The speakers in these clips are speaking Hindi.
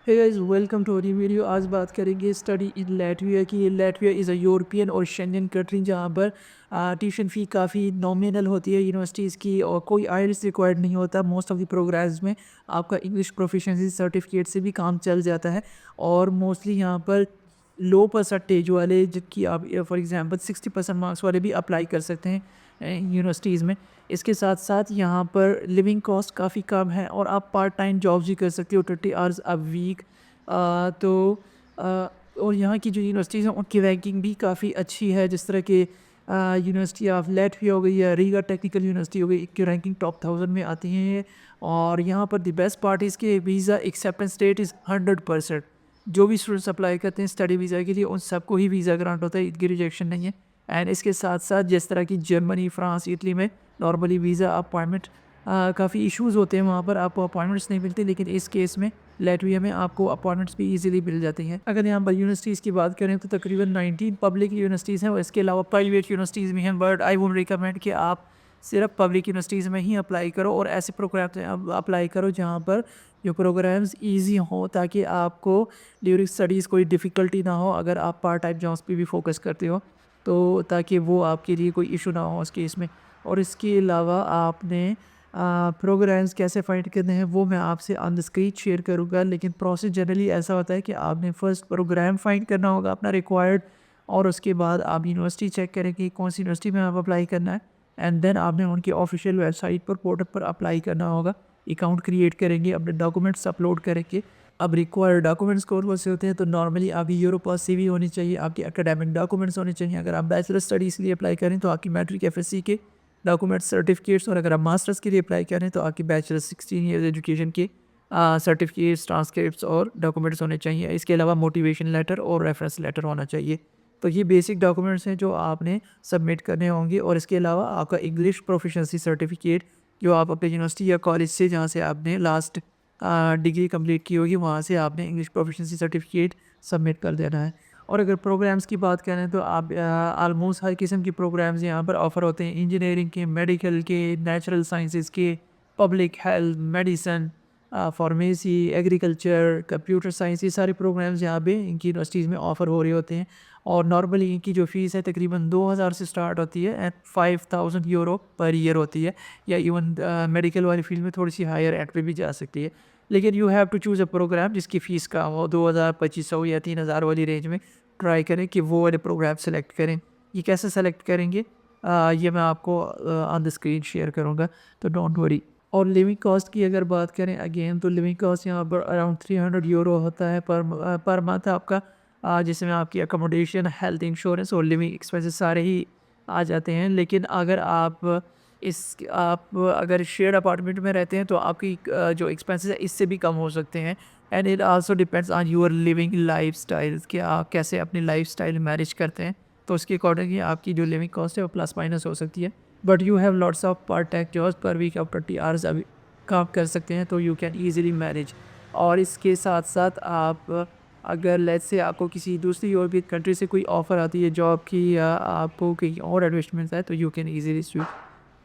Hey guys welcome to our video. आज बात करेंगे स्टडी इन लैटविया की। लैटविया इज़ अ यूरोपियन और शेंगन कंट्री जहाँ पर ट्यूशन फ़ी काफ़ी नॉमिनल होती है यूनिवर्सिटीज़ की और कोई आइल्स रिक्वायर्ड नहीं होता। मोस्ट ऑफ द प्रोग्राम्स में आपका इंग्लिश प्रोफिशिएंसी सर्टिफिकेट से भी काम चल जाता है और मोस्टली यहाँ पर लो परसेंटेज वाले जिनकी आप फॉर एग्जांपल 60% मार्क्स वाले भी अप्लाई कर सकते हैं यूनिवर्सिटीज़ में। इसके साथ साथ यहाँ पर लिविंग कॉस्ट काफ़ी कम है और आप पार्ट टाइम जॉब्स भी कर सकते हो 20 आवर्स अ वीक। तो अ, और यहाँ की जो यूनिवर्सिटीज़ हैं उनकी रैंकिंग भी काफ़ी अच्छी है, जिस तरह के यूनिवर्सिटी ऑफ लैटविया हो गई या रीगा टेक्निकल यूनिवर्सिटी हो गई, इनकी रैंकिंग टॉप 1000 में आती हैं। और यहाँ पर द बेस्ट पार्ट इसके वीज़ा एक्सेप्टेंस रेट इज़ 100%। जो भी स्टूडेंट्स अप्लाई करते हैं स्टडी वीज़ा के लिए उन सबको ही वीज़ा ग्रांट होता है, इनकी रिजेक्शन नहीं है। एंड इसके साथ साथ जिस तरह की जर्मनी, फ्रांस, इटली में नॉर्मली वीज़ा अपॉइंटमेंट काफ़ी इश्यूज़ होते हैं, वहाँ पर आपको अपॉइंटमेंट्स नहीं मिलती, लेकिन इस केस में लैटविया में आपको अपॉइंटमेंट्स भी इजीली मिल जाती हैं। अगर यहाँ पर यूनिवर्सिटीज़ की बात करें तो तकरीबन 19 पब्लिक यूनिवर्सिटीज़ हैं और इसके अलावा प्राइवेट यूनिवर्सिटीज़ भी हैं, बट आई वुड रिकमेंड कि आप सिर्फ पब्लिक यूनिवर्सिटीज़ में ही अप्लाई करो और ऐसे प्रोग्राम में अप्लाई करो जहाँ पर जो प्रोग्राम्स ईजी हों, ताकि आपको ड्यूरिंग स्टडीज़ कोई डिफ़िकल्टी ना हो अगर आप पार्ट टाइम जॉब्स पे भी फोकस करते हो, तो ताकि वो आपके लिए कोई इशू ना हो उस केस में। और इसके अलावा आपने प्रोग्राम्स कैसे फाइंड करने हैं वो मैं आपसे ऑन द स्क्रीन शेयर करूँगा, लेकिन प्रोसेस जनरली ऐसा होता है कि आपने फर्स्ट प्रोग्राम फाइंड करना होगा अपना रिक्वायर्ड, और उसके बाद आप यूनिवर्सिटी चेक करेंगे कौन सी यूनिवर्सिटी में आप अप्लाई करना है, एंड देन आपने उनकी ऑफिशियल वेबसाइट पर पोर्टल पर अप्लाई करना होगा। अकाउंट क्रिएट करेंगे, अपने डॉक्यूमेंट्स अपलोड करेंगे। अब रिक्वायर्ड डॉक्यूमेंट्स कौन से होते हैं, तो नॉर्मली आपकी यूरोपास सीवी होनी चाहिए, आपके एकेडमिक डॉक्यूमेंट्स होने चाहिए। अगर आप बैचलर स्टडीज़ के लिए अप्लाई करें तो आपकी मैट्रिक एफएससी के डॉक्यूमेंट्स, सर्टिफिकेट्स, और अगर आप मास्टर्स के लिए अप्लाई करें तो आपकी बैचलर 16 ईयर्स एजुकेशन के सर्टिफिकेट्स, ट्रांसक्रिप्ट्स और डॉक्यूमेंट्स होने चाहिए। इसके अलावा मोटिवेशन लेटर और रेफरेंस लेटर होना चाहिए। तो ये बेसिक डॉक्यूमेंट्स हैं जो आपने सबमिट करने होंगे, और इसके अलावा आपका इंग्लिश प्रोफिशिएंसी सर्टिफिकेट जो आप अपने यूनिवर्सिटी या कॉलेज से जहाँ से आपने लास्ट डिग्री कंप्लीट की होगी वहाँ से आपने इंग्लिश प्रोफिशिएंसी सर्टिफिकेट सबमिट कर देना है। और अगर प्रोग्राम्स की बात करें तो आप ऑलमोस्ट हर किस्म के प्रोग्राम्स यहाँ पर ऑफ़र होते हैं, इंजीनियरिंग के, मेडिकल के, नेचुरल साइंसेज़ के, public health, medicine, pharmacy, agriculture, computer science, ये सारे प्रोग्राम्स यहाँ पे इनकी यूनिवर्सिटीज़ में ऑफ़र हो रहे होते हैं। और नॉर्मली इनकी जो फ़ीस है तकरीबन 2000 से स्टार्ट होती है एंड 5000 यूरो पर ईयर होती है, या इवन मेडिकल वाली फील्ड में थोड़ी सी हायर एंड पे भी जा सकती है। लेकिन you have to choose a programme जिसकी फ़ीस कम हो, 2000, 2500 या 3000 वाली रेंज में ट्राई करें कि वो वाले प्रोग्राम सेलेक्ट करें। ये कैसे सेलेक्ट करेंगे, ये मैं आपको ऑन द स्क्रीन शेयर करूँगा, तो डोंट वरी। और लिविंग कॉस्ट की अगर बात करें अगेन, तो लिविंग कॉस्ट यहाँ पर अराउंड 300 यूरो होता है पर मंथ आपका, जिसमें आपकी अकोमोडेशन, हेल्थ इंश्योरेंस और लिविंग एक्सपेंसेस सारे ही आ जाते हैं। लेकिन अगर आप अगर शेयर्ड अपार्टमेंट में रहते हैं तो आपकी जो एक्सपेंसेस है इससे भी कम हो सकते हैं। And it also depends on your living lifestyle कि आप कैसे अपनी लाइफस्टाइल मैनेज करते हैं, तो उसके अकॉर्डिंग आपकी जो लिविंग कॉस्ट है वो प्लस माइनस हो सकती है। But you have lots of part time jobs, per week आप 20 आवर्स अभी काम कर सकते हैं, तो यू कैन ईजिली मैनेज। और इसके साथ साथ आप अगर लेट्स से आपको किसी दूसरी यूरोपियन कंट्री से कोई ऑफ़र आती है जॉब की, या आपको कहीं और एडमिशन मिलता है, तो यू कैन ईजिली स्विच।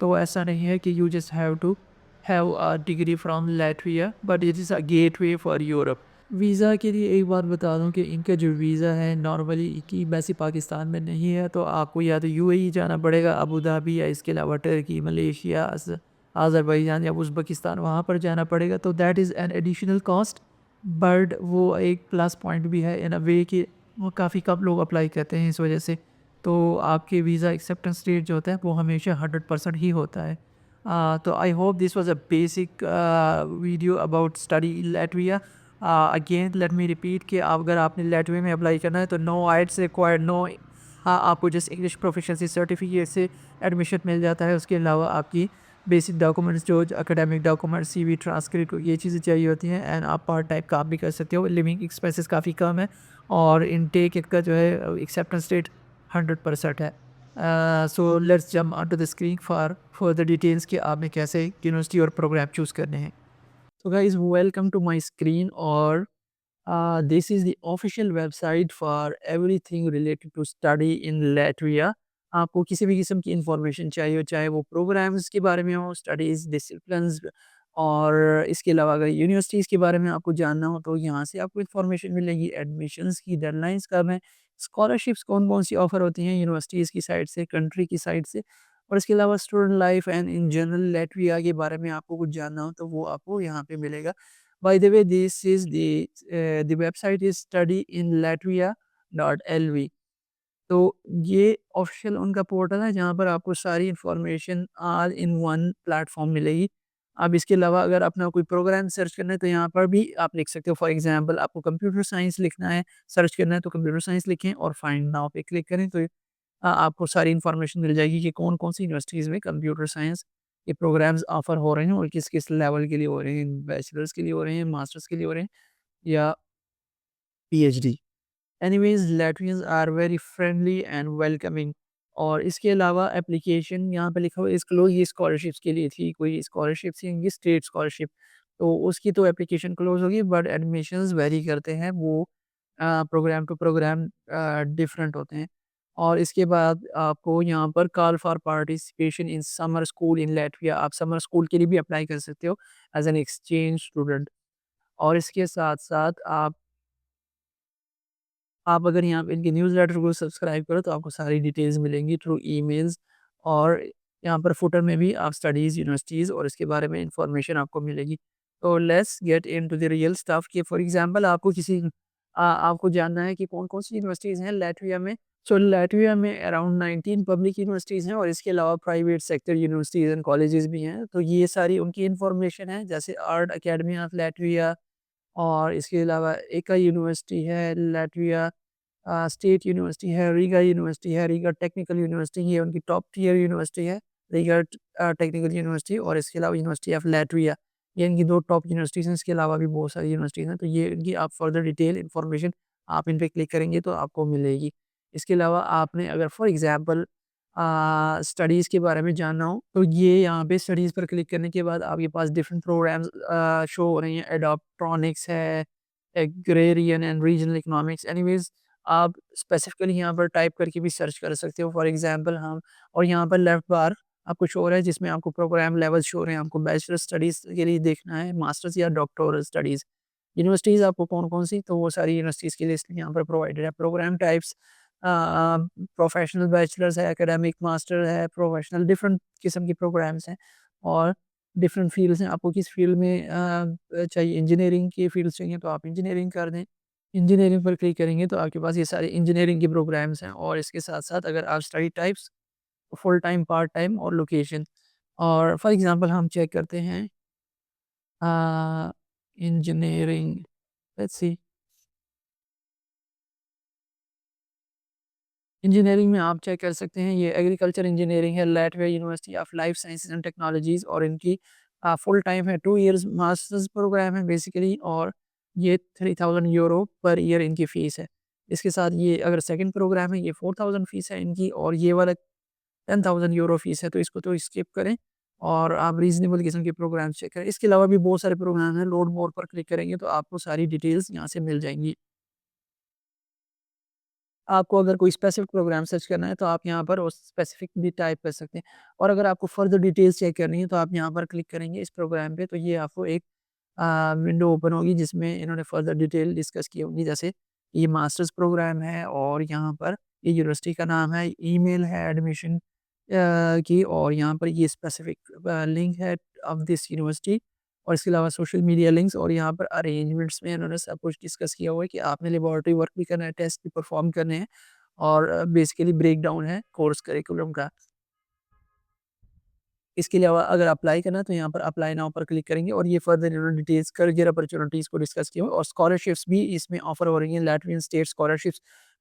तो ऐसा नहीं है कि you just have to have a degree from Latvia, but it is a gateway for Europe. Visa के लिए एक बात बता दूं कि इनका जो वीज़ा है नॉर्मली की एम्बेसी पाकिस्तान में नहीं है, तो आपको या तो यूएई जाना पड़ेगा, अबू धाबी, या इसके अलावा टर्की, मलेशिया, अज़रबैजान या उज़्बेकिस्तान, वहाँ पर जाना पड़ेगा। तो that is an additional cost, but वो एक प्लस पॉइंट भी है इन अ वे कि वो काफ़ी कम लोग अप्लाई करते हैं इस वजह से। तो आपके वीज़ा एक्सेप्टेंस रेट जो होता है वो हमेशा 100% ही होता है। तो आई hope this was a basic video about study in Latvia. Again let me repeat कि अगर आपने लैटविया में अप्लाई करना है तो नो आइट्स रिक्वायर्ड, नो, हाँ, आपको जस्ट इंग्लिश प्रोफिशिएंसी सर्टिफिकेट से एडमिशन मिल जाता है। उसके अलावा आपकी बेसिक डॉक्यूमेंट्स जो एकेडमिक डॉक्यूमेंट्स, सीवी, ट्रांसक्रिप्ट, ये चीज़ें चाहिए होती हैं, एंड आप पार्ट टाइम काम भी कर सकते हो। लिविंग एक्सपेंसेस काफ़ी कम है और इनटेक का जो है एक्सेप्टेंस रेट 100% है। So let's jump on to the screen for further details कि आपने कैसे यूनिवर्सिटी और प्रोग्राम चूज़ करने हैं। So guys, welcome to my screen, or this is the official website for everything related to study in Latvia। आपको किसी भी किस्म की इंफॉर्मेशन चाहिए हो, चाहे वो प्रोग्राम्स के बारे में हो, स्टडीज़, डिसिप्लिन्स, और इसके अलावा अगर यूनिवर्सिटीज़ के बारे में आपको जानना हो तो यहाँ से आपको इन्फॉर्मेशन मिलेगी, एडमिशन्स की डेडलाइन्स कब हैं, स्कॉलरशिप्स कौन-कौन सी ऑफ़र होती हैं यूनिवर्सिटीज़ की साइड से, कंट्री की साइड से। और इसके अलावा student life and in general Latvia के बारे में आपको कुछ जानना हो तो वो आपको यहाँ पे मिलेगा। By the way this is the website is studyinlatvia.lv। तो ये ऑफ़िशियल उनका पोर्टल है जहाँ पर आपको सारी information all in one platform मिलेगी। अब इसके अलावा अगर अपना कोई प्रोग्राम सर्च करना है तो यहाँ पर भी आप लिख सकते हो। फॉर एग्ज़ाम्पल आपको कंप्यूटर साइंस लिखना है, सर्च करना है तो कंप्यूटर साइंस लिखें और फाइंड नाउ पे क्लिक करें तो आपको सारी इन्फॉर्मेशन मिल जाएगी कि कौन-कौन सी यूनिवर्सिटीज़ में कंप्यूटर साइंस के प्रोग्राम्स ऑफ़र हो रहे हैं और किस-किस लेवल के लिए हो रहे हैं, बैचलर्स के लिए हो रहे हैं, मास्टर्स के लिए हो रहे हैं या PhD. Anyways Latvians are very friendly and welcoming. और इसके अलावा एप्लीकेशन यहाँ पे लिखा हुआ है इसको ये स्कॉलरशिप्स के लिए थी, कोई स्कॉलरशिप थी इनकी स्टेट स्कॉलरशिप, तो उसकी तो एप्लीकेशन क्लोज़ होगी बट एडमिशंस वेरी करते हैं वो प्रोग्राम टू प्रोग्राम डिफरेंट होते हैं। और इसके बाद आपको यहाँ पर call for participation in summer school in Latvia, आप समर स्कूल के लिए भी अप्लाई कर सकते हो एज़ एन एक्सचेंज स्टूडेंट। और इसके साथ-साथ आप अगर यहाँ पे इनके न्यूज़लेटर को सब्सक्राइब करो तो आपको सारी डिटेल्स मिलेंगी थ्रू ईमेल्स। और यहाँ पर फुटर में भी आप स्टडीज़, यूनिवर्सिटीज़ और इसके बारे में इंफॉर्मेशन आपको मिलेगी। तो let's get into the real stuff कि फॉर एग्ज़ाम्पल आपको जानना है कि कौन-कौन सी यूनिवर्सिटीज़ हैं लैटविया में। सो लैटविया में अराउंड 19 पब्लिक यूनिवर्सिटीज़ हैं और इसके अलावा private sector universities and colleges भी हैं। तो ये सारी उनकी इंफॉर्मेशन है जैसे आर्ट अकेडमी ऑफ लैटविया और इसके अलावा एका यूनिवर्सिटी है लैटविया, स्टेट यूनिवर्सिटी है, रीगा टेक्निकल यूनिवर्सिटी, ये उनकी टॉप टियर यूनिवर्सिटी है, रीगा टेक्निकल यूनिवर्सिटी। और इसके अलावा यूनिवर्सिटी ऑफ लैटविया, ये इनकी 2 टॉप यूनिवर्सिटीज़ हैं, इसके अलावा भी बहुत सारी यूनिवर्सिटीज़ हैं, तो ये इनकी आप फर्दर डिटेल इन्फॉर्मेशन आप इन पे क्लिक करेंगे तो आपको मिलेगी। इसके अलावा आपने अगर फॉर एग्ज़ाम्पल स्टडीज़ के बारे में जानना हो, तो ये यहाँ पे स्टडीज़ पर क्लिक करने के बाद आपके पास डिफरेंट प्रोग्राम्स शो हो रही हैं, एडाप्ट्रॉनिक्स है, agrarian and regional economics. Anyways आप स्पेसिफिकली यहाँ पर टाइप करके भी सर्च कर सकते हो। फॉर एग्ज़ाम्पल हम और यहाँ पर लेफ्ट बार आपको शो हो रहा है जिसमें आपको प्रोग्राम लेवल शो हो रहे हैं। आपको बैचलर स्टडीज़ के लिए देखना है, मास्टर्स या डॉक्टोरल स्टडीज़। यूनिवर्सिटीज़ आपको कौन-कौन सी, तो वो सारी यूनिवर्सिटीज़ की लिस्ट यहाँ पर प्रोवाइडेड है। प्रोग्राम टाइप्स प्रोफेशनल बैचलर्स है, एकेडमिक मास्टर है, प्रोफेशनल डिफरेंट किस्म के प्रोग्राम्स हैं और डिफरेंट फ़ील्ड्स हैं। आपको किस फ़ील्ड में चाहिए, इंजीनियरिंग की फ़ील्ड चाहिए तो आप इंजीनियरिंग कर दें। इंजीनियरिंग पर क्लिक करेंगे तो आपके पास ये सारे इंजीनियरिंग के प्रोग्राम्स हैं और इसके साथ-साथ अगर आप study types full time, part time और लोकेशन। और फॉर एग्ज़ाम्पल हम चेक करते हैं इंजीनियरिंग, लेट्स सी। इंजीनियरिंग में आप चेक कर सकते हैं, ये एग्रीकल्चर इंजीनियरिंग है, Latvia university of life sciences and technologies और इनकी फुल टाइम है, 2 इयर्स मास्टर्स प्रोग्राम है बेसिकली। और ये 3000 यूरो पर ईयर इनकी फ़ीस है। इसके साथ ये अगर सेकंड प्रोग्राम है, ये 4000 फ़ीस है इनकी और ये वाला 10,000 यूरो फ़ीस है, तो इसको तो स्किप करें और आप रीज़नेबल किस्म के प्रोग्राम चेक करें। इसके अलावा भी बहुत सारे प्रोग्राम हैं, लोड मोर पर क्लिक करेंगे तो आपको सारी डिटेल्स यहाँ से मिल जाएँगी। आपको अगर कोई स्पेसिफ़िक प्रोग्राम सर्च करना है तो आप यहाँ पर उस स्पेसिफ़िक भी टाइप कर सकते हैं। और अगर आपको फ़र्दर डिटेल्स चेक करनी है तो आप यहाँ पर क्लिक करेंगे इस प्रोग्राम पे, तो ये आपको एक विंडो ओपन होगी जिसमें इन्होंने फ़र्दर डिटेल डिस्कस की होंगी। जैसे ये मास्टर्स प्रोग्राम है और यहाँ पर ये यूनिवर्सिटी का नाम है, ईमेल है एडमिशन की और यहाँ पर ये स्पेसिफ़िक लिंक है ऑफ दिस यूनिवर्सिटी। और इसके अलावा सोशल मीडिया लिंक्स और यहाँ पर अरेंजमेंट्स में इन्होंने सब कुछ डिस्कस किया हुआ है कि आपने लेबोरेटरी वर्क भी करना है, टेस्ट भी परफॉर्म करने हैं और बेसिकली ब्रेकडाउन है कोर्स करिकुलम का। इसके अलावा अगर अप्लाई करना है तो यहाँ पर अप्लाई नाउ पर क्लिक करेंगे और ये फर्दर इन्होंने डिटेल्स करियर अपॉर्चुनिटीज़ को डिस्कस किया हुआ है और स्कॉलरशिप्स भी इसमें ऑफर हो रही हैं, लैटवियन स्टेट स्कॉलरशिप्स।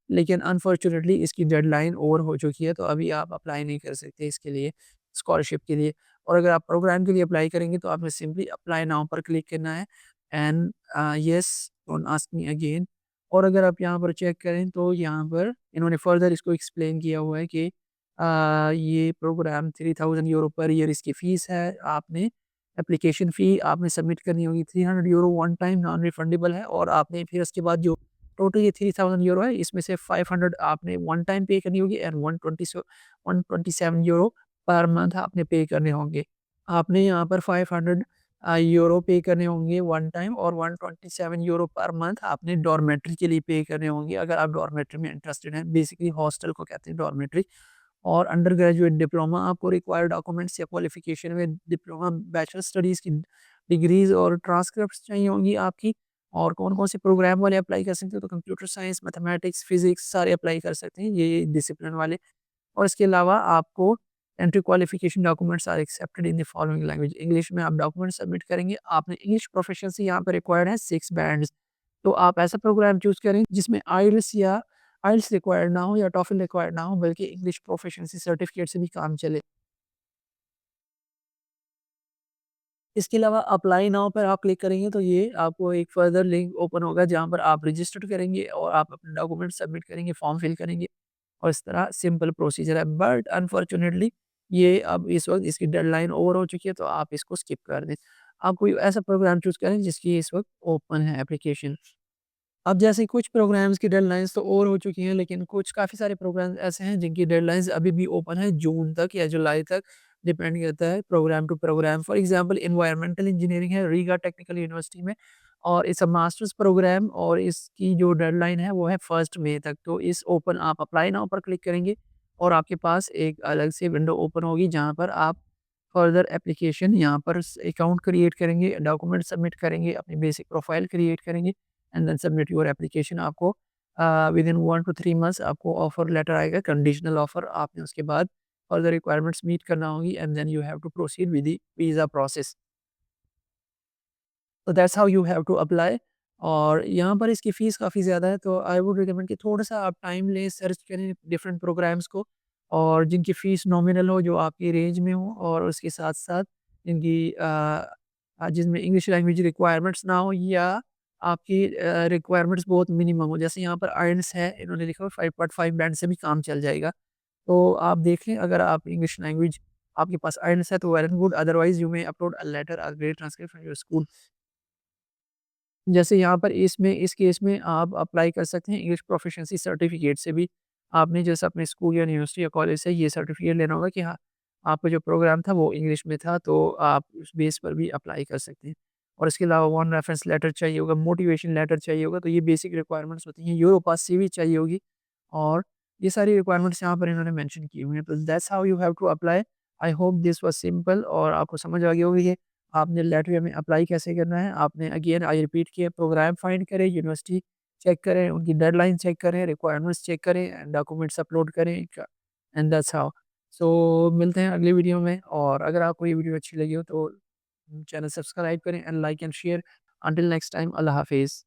लेकिन अनफॉर्चुनेटली इसकी डेडलाइन ओवर हो चुकी है, तो अभी आप अप्लाई नहीं कर सकते इसके लिए, स्कॉलरशिप के लिए। और अगर आप प्रोग्राम के लिए अप्लाई करेंगे तो आपने सिंपली अप्लाई नाउ पर क्लिक करना है and yes, don't ask me again. और अगर आप यहाँ पर चेक करें तो यहाँ पर इन्होंने फर्दर इसको एक्सप्लेन किया हुआ है कि ये प्रोग्राम 3000 यूरो पर ईयर इसकी फ़ीस है। आपने एप्लीकेशन फ़ी आपने सबमिट करनी होगी, 300 euro one time non refundable है और आपने फिर उसके बाद जो टोटल ये 3000 यूरो है इसमें से 500 आपने वन टाइम पे करनी होगी एंड 127 यूरो पर मंथ आपने पे करने होंगे। आपने यहाँ पर 500 यूरो पे करने होंगे वन टाइम और 127 यूरो पर मंथ आपने डॉर्मेट्री के लिए पे करने होंगे अगर आप डॉर्मेट्री में इंटरेस्टेड हैं। बेसिकली हॉस्टल को कहते हैं डॉर्मेट्री। और अंडर ग्रेजुएट डिप्लोमा आपको रिक्वायर्ड डॉक्यूमेंट्स या क्वालिफिकेशन में डिप्लोमा बैचलर स्टडीज़ की डिग्रीज़ और ट्रांसक्रिप्ट्स चाहिए होंगी आपकी। और कौन-कौन से प्रोग्राम वाले अप्लाई कर सकते हो तो कंप्यूटर साइंस, मैथमेटिक्स, फिज़िक्स सारे अप्लाई कर सकते हैं ये डिसिप्लिन वाले। और इसके अलावा आपको entry qualification documents are accepted in the following language. English में आप डॉक्यूमेंट सबमिट करेंगे। आपने इंग्लिश प्रोफिशिएंसी यहाँ पे रिक्वायर्ड है 6 बैंड्स। तो आप ऐसा प्रोग्राम चूज़ करें जिसमें आइल्स रिक्वायर्ड ना हो या टोफल रिक्वायर्ड ना हो बल्कि इंग्लिश प्रोफिशिएंसी सर्टिफिकेट से भी काम चले। इसके अलावा अप्लाई नाउ पर आप क्लिक करेंगे तो ये आपको एक फर्दर लिंक ओपन होगा जहाँ पर आप रजिस्टर करेंगे और आप अपने डॉक्यूमेंट सबमिट करेंगे, फॉर्म फिल करेंगे और इस तरह सिंपल प्रोसीजर है। बट अनफॉर्चुनेटली ये अब इस वक़्त इसकी डेडलाइन ओवर हो चुकी है तो आप इसको स्किप कर दें। आप कोई ऐसा प्रोग्राम चूज़ करें जिसकी इस वक़्त ओपन है एप्लीकेशन। अब जैसे कुछ प्रोग्राम्स की डेडलाइन्स तो ओवर हो चुकी हैं, लेकिन कुछ काफ़ी सारे प्रोग्राम्स ऐसे हैं जिनकी डेडलाइन्स अभी भी ओपन है जून तक या जुलाई तक, डिपेंड करता है programme to programme. For example environmental engineering है रीगा टेक्निकल यूनिवर्सिटी में और इट्स अ मास्टर्स प्रोग्राम और इसकी जो डेडलाइन है वो है 1 मई तक। तो इस ओपन आप अप्लाई नाउ पर क्लिक करेंगे और आपके पास एक अलग से विंडो ओपन होगी जहाँ पर आप फर्दर एप्लीकेशन यहाँ पर स अकाउंट क्रिएट करेंगे, डॉक्यूमेंट सबमिट करेंगे, अपनी बेसिक प्रोफाइल क्रिएट करेंगे and then submit your application. आपको विदिन 1 टू 3 मंथ्स आपको ऑफर लेटर आएगा, कंडीशनल ऑफर। आपने उसके बाद फर्दर रिक्वायरमेंट्स मीट करना होगी and then you have to proceed with the visa process. तो that's how you have to apply. और यहाँ पर इसकी फ़ीस काफ़ी ज़्यादा है तो आई वुड रिकमेंड कि थोड़ा-सा आप टाइम लें, सर्च करें डिफरेंट प्रोग्राम्स को और जिनकी फ़ीस नॉमिनल हो, जो आपकी रेंज में हो और उसके साथ-साथ जिनकी जिसमें इंग्लिश लैंग्वेज रिक्वायरमेंट्स ना हो या आपकी रिक्वायरमेंट्स बहुत मिनिमम हो। जैसे यहाँ पर आयल्स है, इन्होंने लिखा हुआ 5.5 बैंड से भी काम चल जाएगा। तो आप देखें अगर आप इंग्लिश लैंग्वेज आपके पास आयल्स है तो well and good, otherwise you may upload a letter a grade transcript from your school. जैसे यहाँ पर इसमें इस केस में आप अप्लाई कर सकते हैं इंग्लिश प्रोफिशिएंसी सर्टिफिकेट से भी। आपने जैसे अपने स्कूल या यूनिवर्सिटी या कॉलेज से ये सर्टिफिकेट लेना होगा कि हाँ, आपका जो प्रोग्राम था वो इंग्लिश में था, तो आप उस बेस पर भी अप्लाई कर सकते हैं। और इसके अलावा वन रेफरेंस लेटर चाहिए होगा, मोटिवेशन लेटर चाहिए होगा, तो ये बेसिक रिक्वायरमेंट्स होती हैं। यूरोपास सीवी चाहिए होगी और ये सारी रिक्वायरमेंट्स यहाँ पर इन्होंने मेंशन की हुई हैं। तो that's how you have to apply. I hope this was simple और आपको समझ आ गई होगी कि आपने लैटविया में अप्लाई कैसे करना है। आपने अगेन आई रिपीट किया, प्रोग्राम फाइंड करें, यूनिवर्सिटी चेक करें, उनकी डेडलाइन चेक करें, रिक्वायरमेंट्स चेक करें एंड डॉक्यूमेंट्स अपलोड करें एंड दैट्स हाउ। सो मिलते हैं अगली वीडियो में और अगर आपको ये वीडियो अच्छी लगी हो तो चैनल सब्सक्राइब करें and like and share. Until next time, अल्लाह हाफ़िज़।